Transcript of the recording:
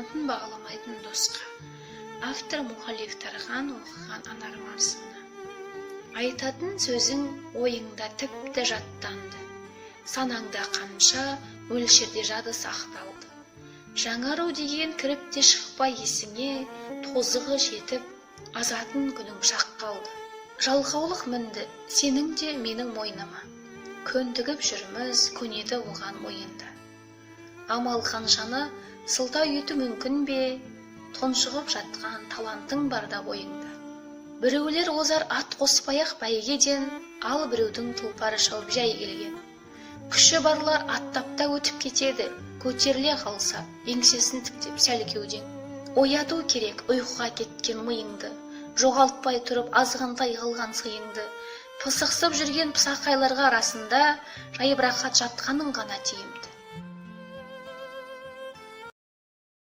талантын бағаламайтын досқа. Автор Мұхалев Тархан, оқыған Анар Марсына. Айтатын сөзің ойыңда тіпті жаттанды. Санаңда қанша мөлшерде жады сақталды. Жаңару деген кіріп те шықпай есіңе, тозығы жетіп, азатын күнің шақ қалды. Жалқаулық мінді сенің де менің мойныма. Көндігіп жүрміз, көнеді оған мойында. Амал қаншаны сылтау ету мүмкін бе? Тұншығып жатқан талантың барда бойыңда. Біреулер озар ат қоспаяқ бәйгеден, ал біреудің тұлпары шауып жай келген. Күші барлар аттапта өтіп кетеді, көтеріле қалса, еңсесін тіктеп сәл кеуден. Ояту керек ұйқыға кеткен миыңды, жоғалтпай тұрып азғантай қалған сыйыңды. Пысықсып жүрген пысақайларға арасында жайып рахат жатқаның ғана тиімді.